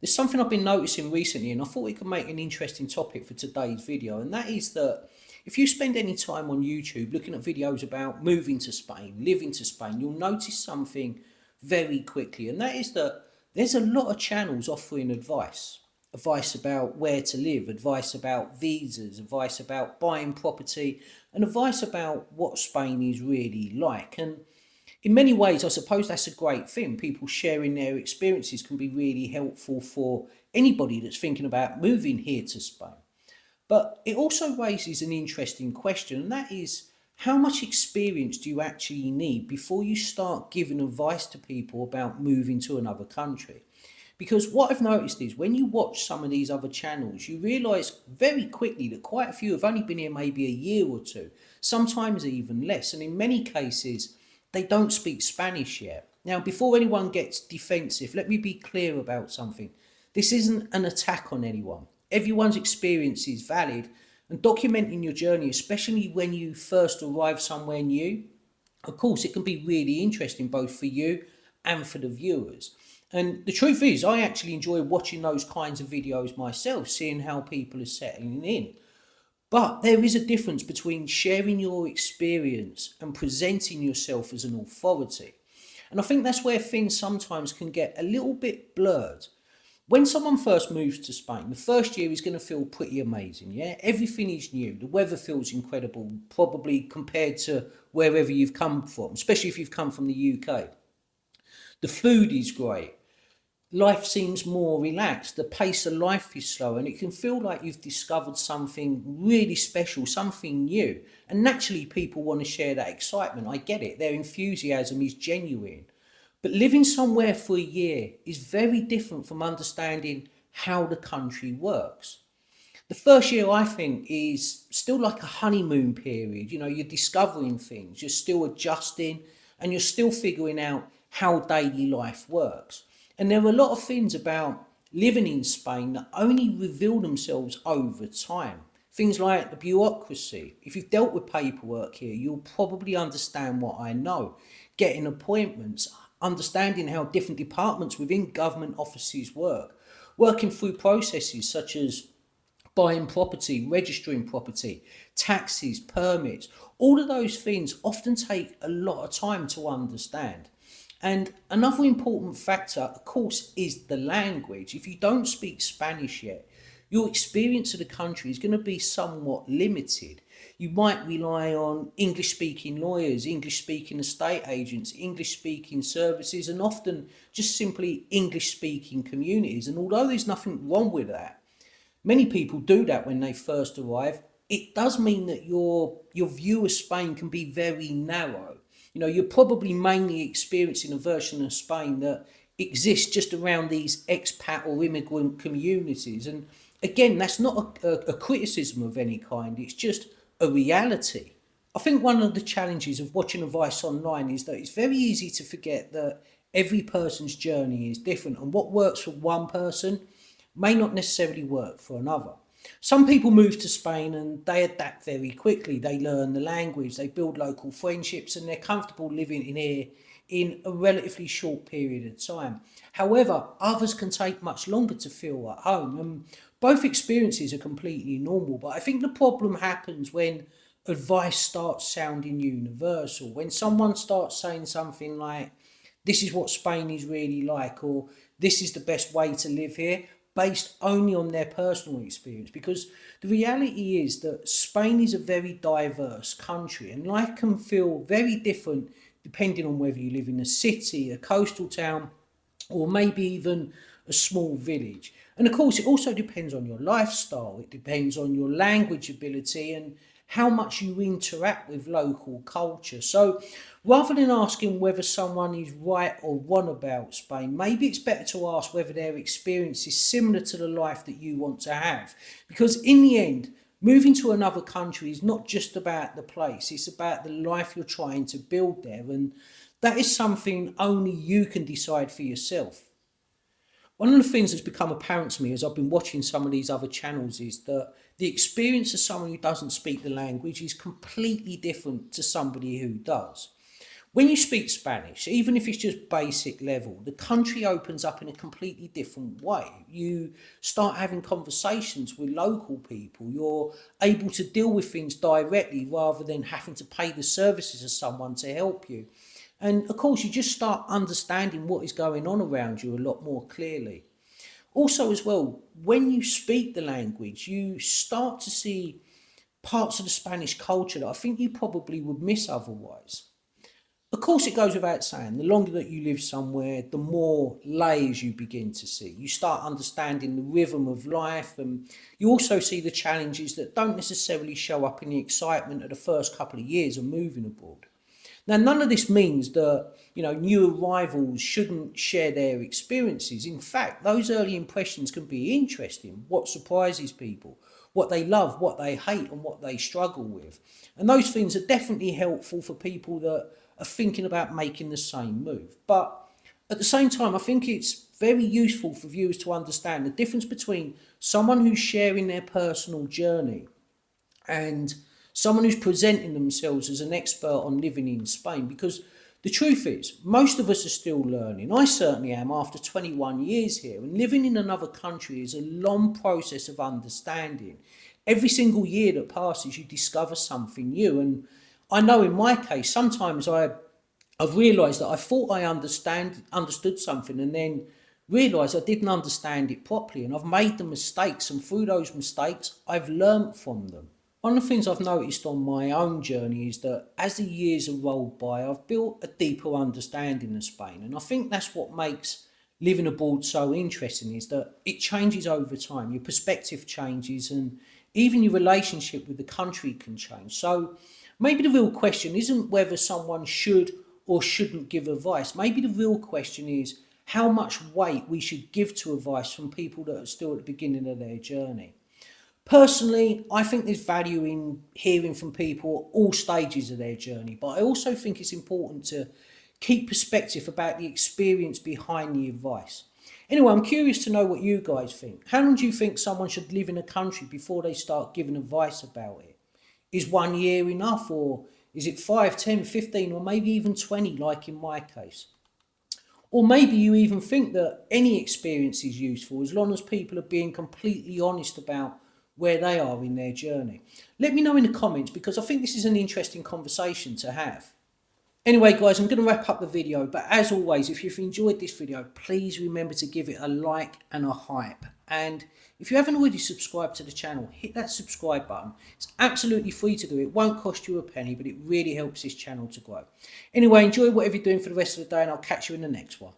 There's something I've been noticing recently, and I thought it could make an interesting topic for today's video, and that is that if you spend any time on YouTube looking at videos about moving to Spain, living to Spain, you'll notice something very quickly, and that is that there's a lot of channels offering advice. Advice about where to live, advice about visas, advice about buying property, and advice about what Spain is really like. And in many ways, I suppose that's a great thing. People sharing their experiences can be really helpful for anybody that's thinking about moving here to Spain. But it also raises an interesting question, and that is, how much experience do you actually need before you start giving advice to people about moving to another country? Because what I've noticed is when you watch some of these other channels, you realise very quickly that quite a few have only been here maybe a year or two, sometimes even less. And in many cases, they don't speak Spanish yet. Now, before anyone gets defensive, let me be clear about something. This isn't an attack on anyone. Everyone's experience is valid, and documenting your journey, especially when you first arrive somewhere new, of course, it can be really interesting both for you and for the viewers. And the truth is, I actually enjoy watching those kinds of videos myself, seeing how people are settling in. But there is a difference between sharing your experience and presenting yourself as an authority. And I think that's where things sometimes can get a little bit blurred. When someone first moves to Spain, the first year is going to feel pretty amazing, yeah? Everything is new. The weather feels incredible, probably compared to wherever you've come from, especially if you've come from the UK. The food is great. Life seems more relaxed, the pace of life is slower, and it can feel like you've discovered something really special, something new. And naturally, people want to share that excitement. I get it, their enthusiasm is genuine. But living somewhere for a year is very different from understanding how the country works. The first year, I think, is still like a honeymoon period. You know, you're discovering things, you're still adjusting, and you're still figuring out how daily life works. And there are a lot of things about living in Spain that only reveal themselves over time. Things like the bureaucracy. If you've dealt with paperwork here, you'll probably understand what I know. Getting appointments, understanding how different departments within government offices work, working through processes such as buying property, registering property, taxes, permits. All of those things often take a lot of time to understand. And another important factor, of course, is the language. If you don't speak Spanish yet, your experience of the country is going to be somewhat limited. You might rely on English-speaking lawyers, English-speaking estate agents, English-speaking services, and often just simply English-speaking communities. And although there's nothing wrong with that, many people do that when they first arrive. It does mean that your view of Spain can be very narrow. You know, you're probably mainly experiencing a version of Spain that exists just around these expat or immigrant communities. And again, that's not a criticism of any kind, it's just a reality. I think one of the challenges of watching advice online is that it's very easy to forget that every person's journey is different, and what works for one person may not necessarily work for another. Some people move to Spain and they adapt very quickly. They learn the language, they build local friendships, and they're comfortable living in here in a relatively short period of time. However, others can take much longer to feel at home, and both experiences are completely normal. But I think the problem happens when advice starts sounding universal, when someone starts saying something like, this is what Spain is really like, or this is the best way to live here, based only on their personal experience. Because the reality is that Spain is a very diverse country, and life can feel very different depending on whether you live in a city, a coastal town, or maybe even a small village. And of course, it also depends on your lifestyle, it depends on your language ability and how much you interact with local culture. So rather than asking whether someone is right or wrong about Spain, maybe it's better to ask whether their experience is similar to the life that you want to have. Because in the end, moving to another country is not just about the place, it's about the life you're trying to build there. And that is something only you can decide for yourself. One of the things that's become apparent to me as I've been watching some of these other channels is that the experience of someone who doesn't speak the language is completely different to somebody who does. When you speak Spanish, even if it's just basic level, the country opens up in a completely different way. You start having conversations with local people. You're able to deal with things directly rather than having to pay the services of someone to help you. And of course, you just start understanding what is going on around you a lot more clearly. Also, as well, when you speak the language, you start to see parts of the Spanish culture that I think you probably would miss otherwise. Of course, it goes without saying, the longer that you live somewhere, the more layers you begin to see. You start understanding the rhythm of life, and you also see the challenges that don't necessarily show up in the excitement of the first couple of years of moving abroad. Now, none of this means that, new arrivals shouldn't share their experiences. In fact, those early impressions can be interesting. What surprises people, what they love, what they hate, and what they struggle with. And those things are definitely helpful for people that are thinking about making the same move. But at the same time, I think it's very useful for viewers to understand the difference between someone who's sharing their personal journey and someone who's presenting themselves as an expert on living in Spain. Because the truth is, most of us are still learning. I certainly am after 21 years here, and living in another country is a long process of understanding. Every single year that passes, you discover something new. And I know in my case, sometimes I've realised that I thought I understood something and then realised I didn't understand it properly, and I've made the mistakes, and through those mistakes I've learnt from them. One of the things I've noticed on my own journey is that as the years have rolled by, I've built a deeper understanding of Spain. And I think that's what makes living abroad so interesting, is that it changes over time. Your perspective changes, and even your relationship with the country can change. So maybe the real question isn't whether someone should or shouldn't give advice. Maybe the real question is how much weight we should give to advice from people that are still at the beginning of their journey. Personally, I think there's value in hearing from people at all stages of their journey, but I also think it's important to keep perspective about the experience behind the advice. Anyway, I'm curious to know what you guys think. How long do you think someone should live in a country before they start giving advice about it? Is 1 year enough, or is it 5, 10, 15, or maybe even 20, like in my case? Or maybe you even think that any experience is useful as long as people are being completely honest about where they are in their journey. Let me know in the comments, because I think this is an interesting conversation to have. Anyway, guys, I'm going to wrap up the video, but as always, if you've enjoyed this video, please remember to give it a like and a hype. And if you haven't already subscribed to the channel, hit that subscribe button. It's absolutely free to do. It won't cost you a penny, but it really helps this channel to grow. Anyway, enjoy whatever you're doing for the rest of the day, and I'll catch you in the next one.